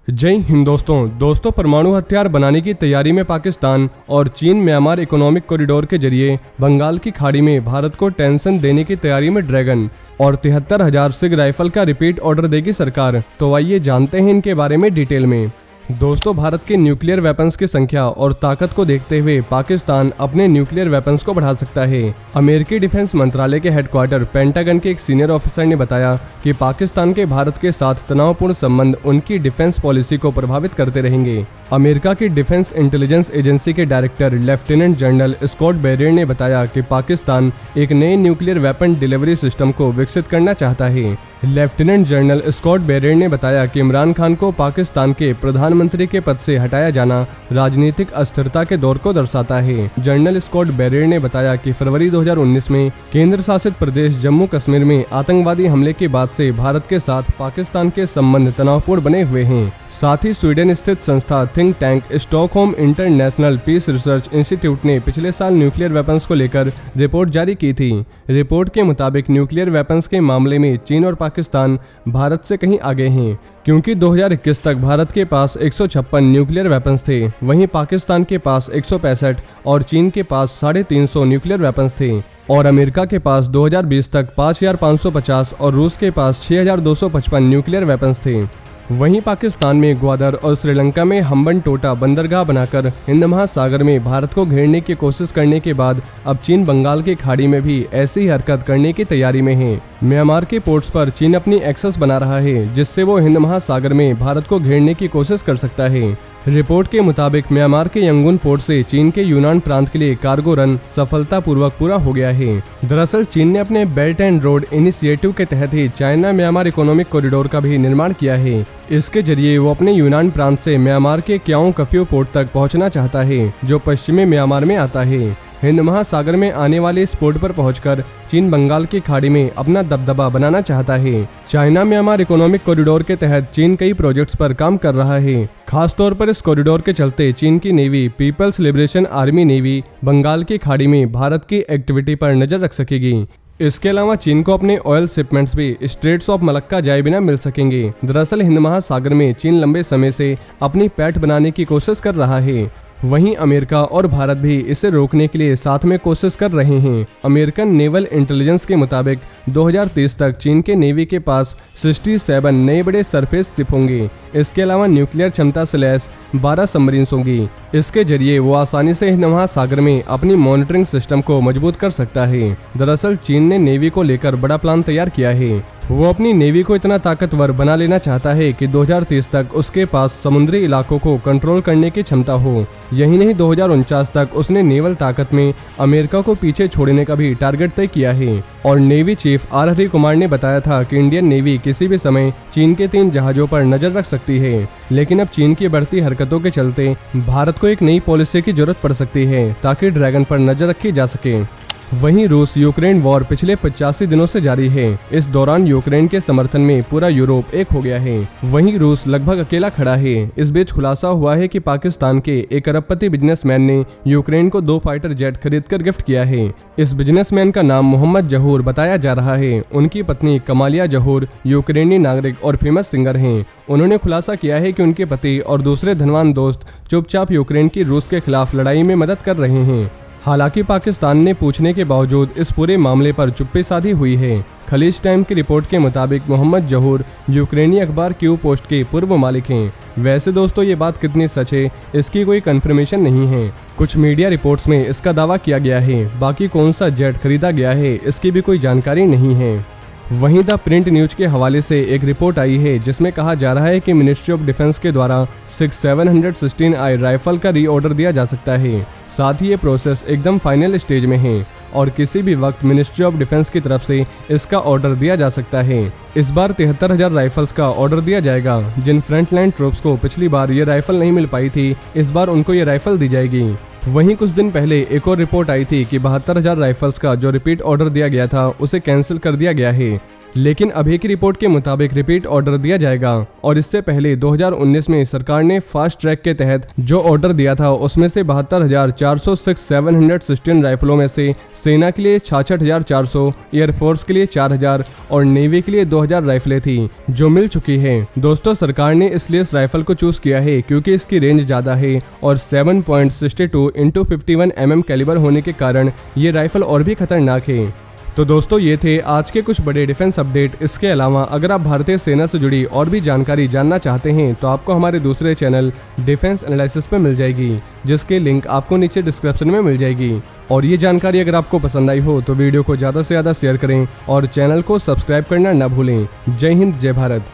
जय हिंद दोस्तों परमाणु हथियार बनाने की तैयारी में पाकिस्तान और चीन म्यांमार इकोनॉमिक कॉरिडोर के जरिए बंगाल की खाड़ी में भारत को टेंशन देने की तैयारी में ड्रैगन और 73,000 सिग राइफल का रिपीट ऑर्डर देगी सरकार। तो आइए जानते हैं इनके बारे में डिटेल में। दोस्तों, भारत के न्यूक्लियर वेपन्स की संख्या और ताकत को देखते हुए पाकिस्तान अपने न्यूक्लियर वेपन्स को बढ़ा सकता है। अमेरिकी डिफेंस मंत्रालय के हेडक्वार्टर पेंटागन के एक सीनियर ऑफिसर ने बताया कि पाकिस्तान के भारत के साथ तनावपूर्ण संबंध उनकी डिफेंस पॉलिसी को प्रभावित करते रहेंगे। अमेरिका की डिफेंस इंटेलिजेंस एजेंसी के director lieutenant general Scott Berrier ने बताया कि पाकिस्तान एक नए न्यूक्लियर वेपन डिलीवरी सिस्टम को विकसित करना चाहता है। लेफ्टिनेंट जनरल स्कॉट बेरियर ने बताया कि इमरान खान को पाकिस्तान के प्रधानमंत्री के पद से हटाया जाना राजनीतिक अस्थिरता के दौर को दर्शाता है। जनरल स्कॉट बेरियर ने बताया कि फरवरी 2019 में केंद्र शासित प्रदेश जम्मू कश्मीर में आतंकवादी हमले के बाद से भारत के साथ पाकिस्तान के संबंध तनावपूर्ण बने हुए हैं। साथ ही स्वीडन स्थित संस्था think tank Stockholm International Peace Research Institute ने पिछले साल न्यूक्लियर वेपन्स को लेकर रिपोर्ट जारी की थी। रिपोर्ट के मुताबिक न्यूक्लियर वेपन्स के मामले में चीन और पाकिस्तान भारत से कहीं आगे हैं, क्योंकि 2021 तक भारत के पास 156 न्यूक्लियर वेपन्स थे, वहीं पाकिस्तान के पास 165 और चीन के पास 350 न्यूक्लियर वेपन्स थे और अमेरिका के पास 2020 तक 5,550 और रूस के पास 6,255 न्यूक्लियर वेपन्स थे। वहीं पाकिस्तान में ग्वादर और श्रीलंका में हम्बनटोटा बंदरगाह बनाकर हिंद महासागर में भारत को घेरने की कोशिश करने के बाद अब चीन बंगाल की खाड़ी में भी ऐसी हरकत करने की तैयारी में है। म्यांमार के पोर्ट्स पर चीन अपनी एक्सेस बना रहा है, जिससे वो हिंद महासागर में भारत को घेरने की कोशिश कर सकता है। रिपोर्ट के मुताबिक म्यांमार के यंगून पोर्ट से चीन के यूनान प्रांत के लिए कार्गो रन सफलतापूर्वक पूरा हो गया है। दरअसल चीन ने अपने बेल्ट एंड रोड इनिशिएटिव के तहत ही चाइना म्यांमार इकोनॉमिक कॉरिडोर का भी निर्माण किया है। इसके जरिए वो अपने यूनान प्रांत से म्यांमार के क्याओ कफ्यू पोर्ट तक पहुंचना चाहता है, जो पश्चिमी म्यांमार में आता है। हिंद महासागर में आने वाले इस पोर्ट पर पहुंचकर चीन बंगाल की खाड़ी में अपना दबदबा बनाना चाहता है। चाइना म्यांमार इकोनॉमिक कॉरिडोर के तहत चीन कई प्रोजेक्ट्स पर काम कर रहा है। खासतौर पर इस कॉरिडोर के चलते चीन की navy People's Liberation Army navy Bengal की खाड़ी में भारत की एक्टिविटी पर नजर रख सकेगी। इसके अलावा चीन को अपने ऑयल शिपमेंट्स भी स्ट्रेट्स ऑफ मलक्का जाए बिना मिल सकेंगे। दरअसल हिंद महासागर में चीन लंबे समय से अपनी पैठ बनाने की कोशिश कर रहा है, वहीं अमेरिका और भारत भी इसे रोकने के लिए साथ में कोशिश कर रहे हैं। अमेरिकन नेवल इंटेलिजेंस के मुताबिक 2030 तक चीन के नेवी के पास 67 नए बड़े सरफेस शिप होंगे। इसके अलावा न्यूक्लियर क्षमता से लैस 12 सबमरीन्स होंगी। इसके जरिए वो आसानी से हिंद महासागर में अपनी मॉनिटरिंग सिस्टम को मजबूत कर सकता है। दरअसल चीन ने नेवी को लेकर बड़ा प्लान तैयार किया है। वो अपनी नेवी को इतना ताकतवर बना लेना चाहता है कि 2030 तक उसके पास समुद्री इलाकों को कंट्रोल करने की क्षमता हो। यही नहीं, 2049 तक उसने नेवल ताकत में अमेरिका को पीछे छोड़ने का भी टारगेट तय किया है। और navy chief are Hari Kumar ने बताया था कि इंडियन नेवी किसी भी समय चीन के 3 जहाजों पर नजर रख सकती है, लेकिन अब चीन की बढ़ती हरकतों के चलते भारत को एक नई पॉलिसी की जरूरत पड़ सकती है, ताकि ड्रैगन पर नजर रखी जा सके। वहीं रूस यूक्रेन वॉर पिछले 85 दिनों से जारी है। इस दौरान यूक्रेन के समर्थन में पूरा यूरोप एक हो गया है। वहीं रूस लगभग अकेला खड़ा है। इस बीच खुलासा हुआ है कि पाकिस्तान के एक अरबपति बिजनेसमैन ने यूक्रेन को 2 फाइटर जेट खरीदकर गिफ्ट किया है। इस बिजनेसमैन का नाम मोहम्मद जहूर बताया जा रहा है। उनकी पत्नी कमालिया जहूर यूक्रेनी नागरिक और फेमस सिंगर हैं। उन्होंने खुलासा किया है कि उनके पति और दूसरे धनवान दोस्त चुपचाप यूक्रेन की रूस के खिलाफ लड़ाई में मदद कर रहे हैं। हालांकि पाकिस्तान ने पूछने के बावजूद इस पूरे मामले पर चुप्पी साधी हुई है। खलीज टाइम की रिपोर्ट के मुताबिक मोहम्मद जहूर यूक्रेनी अखबार क्यू पोस्ट के पूर्व मालिक हैं। वैसे दोस्तों, ये बात कितनी सच है इसकी कोई कंफर्मेशन नहीं है। कुछ मीडिया रिपोर्ट्स में इसका दावा किया गया है, बाकी कौन सा जेट खरीदा गया है इसकी भी कोई जानकारी नहीं है। वहीं द प्रिंट न्यूज के हवाले से एक रिपोर्ट आई है, जिसमें कहा जा रहा है कि मिनिस्ट्री ऑफ डिफेंस के द्वारा 716i राइफल का रीऑर्डर दिया जा सकता है। साथ ही ये प्रोसेस एकदम फाइनल स्टेज में है और किसी भी वक्त मिनिस्ट्री ऑफ डिफेंस की तरफ से इसका ऑर्डर दिया जा सकता है। इस बार 73,000 राइफल्स का ऑर्डर दिया जाएगा। जिन फ्रंटलाइन ट्रूप्स को पिछली बार ये राइफल नहीं मिल पाई थी, इस बार उनको ये राइफल दी जाएगी। वहीं कुछ दिन पहले एक और रिपोर्ट आई थी कि 72,000 राइफल्स का जो रिपीट ऑर्डर दिया गया था उसे कैंसिल कर दिया गया है। लेकिन अभी की रिपोर्ट के मुताबिक रिपीट ऑर्डर दिया जाएगा। और इससे पहले 2019 में सरकार ने फास्ट ट्रैक के तहत जो ऑर्डर दिया था उसमें से 72,406 716 राइफलों में से सेना के लिए 66,400, एयरफोर्स के लिए 4,000 और नेवी के लिए 2,000 राइफलें थी जो मिल चुकी है। दोस्तों, सरकार ने इसलिए इस राइफल को चूज किया है क्योंकि इसकी रेंज ज्यादा है और 7.62 × 51 mm कैलिबर होने के कारण ये राइफल और भी खतरनाक है। तो दोस्तों, ये थे आज के कुछ बड़े डिफेंस अपडेट। इसके अलावा अगर आप भारतीय सेना से जुड़ी और भी जानकारी जानना चाहते हैं तो आपको हमारे दूसरे चैनल डिफेंस एनालिसिस पे मिल जाएगी, जिसके लिंक आपको नीचे डिस्क्रिप्शन में मिल जाएगी। और ये जानकारी अगर आपको पसंद आई हो तो वीडियो को ज़्यादा से ज़्यादा शेयर करें और चैनल को सब्सक्राइब करना न भूलें। जय हिंद, जय भारत।